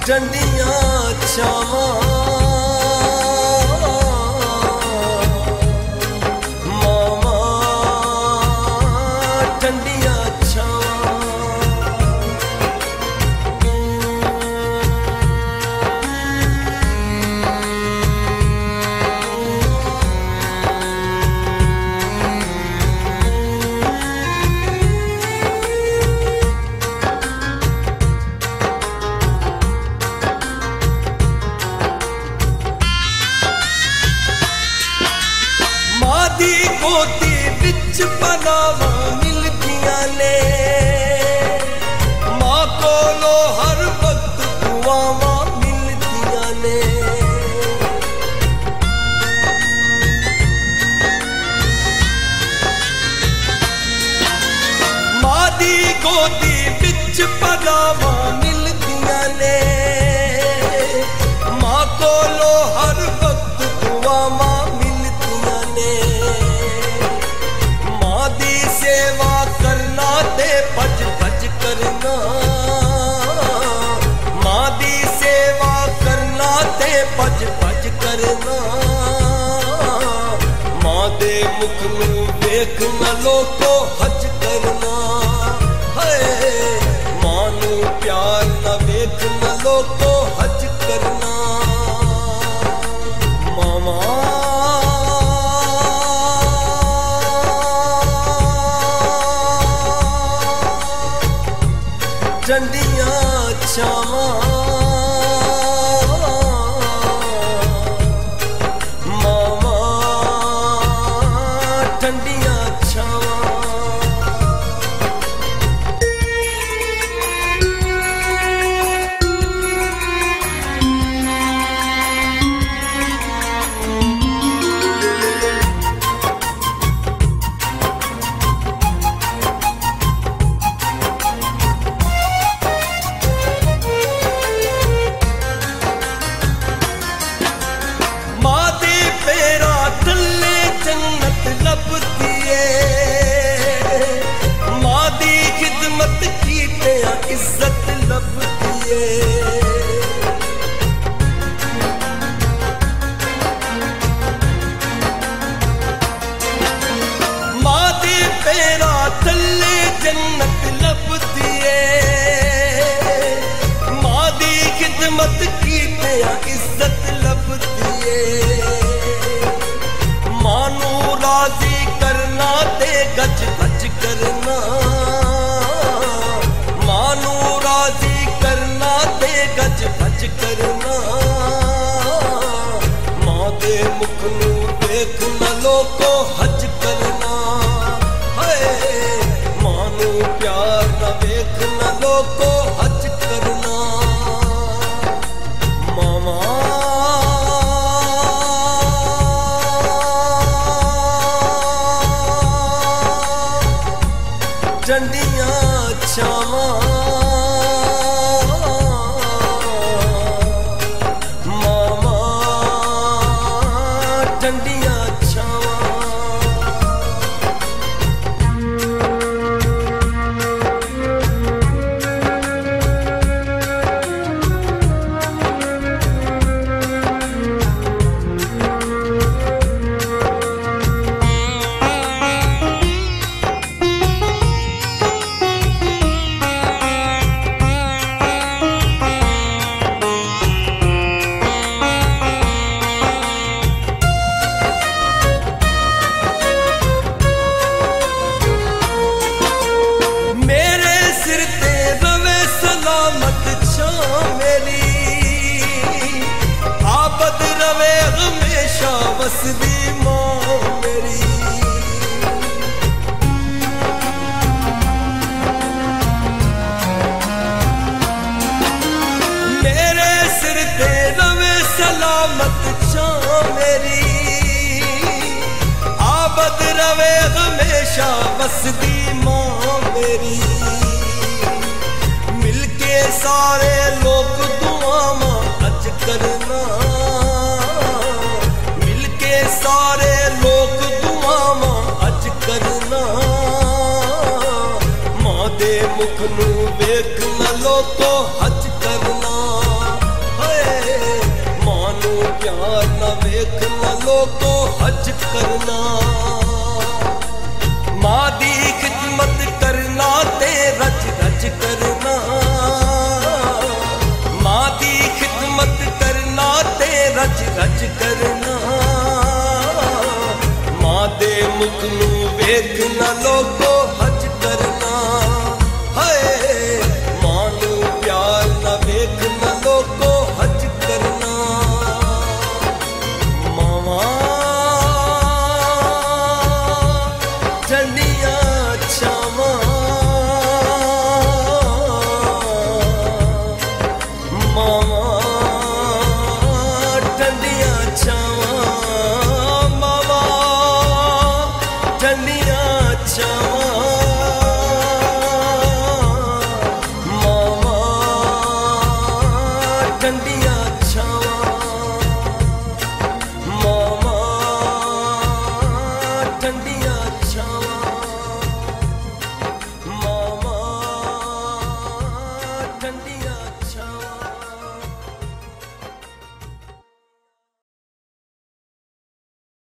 डंडियां छावां मामा डंडियां गोदी बिच बनावा मिलदियां ने मां कोलो हर वक्त दुआवां मिलदियां ने मां दी गोदी बिच बनावा मिलदियां ने मां कोलो हर वक्त दुआवां सेवा करना ते भज भज करना मां दी सेवा करना ते भज भज करना मां दे मुख नूं वेख न लोको हज करना है मां नूं प्यार न वेख न लोको हज करना मामा डंडियां छावां मामा डंडियां छावां इज्जत लभदी है मां दे पैरा थल्ले जन्नत लभदी है मां दी खिदमत कीते इज्जत लभदी है मां नूं राजी करना ते गज गज करना राजी करना ते गज भज करना मां दे मुख नूं देख न लोको हज करना है मां नूं प्यार न वेख न लोको हज करना मामा डंडियां छावां डंडियां छावां वसदी मां मेरी मेरे सिर ते रवे सलामत छां मेरी आबद रवे हमेशा वसदी मां मेरी मिलके सारे लोग दुआवां अज करना सारे लोग दुआवां अज करना मां दे मुख नूं वेख न लोको हज करना नलों को हज करना। मां दी खिदमत करना ते रज रज करना। मां दी खिदमत करना ते रज रज करना। मां दे मुख नू वेख नलों को हज करना। हाय मां नू प्यार ना वेख नलों को हज करना। मावा ठंडिया छावा, मावा ठंडिया छावा, मावा ठंडिया छावा, मावा ठंडिया छावा, मावा ठंडिया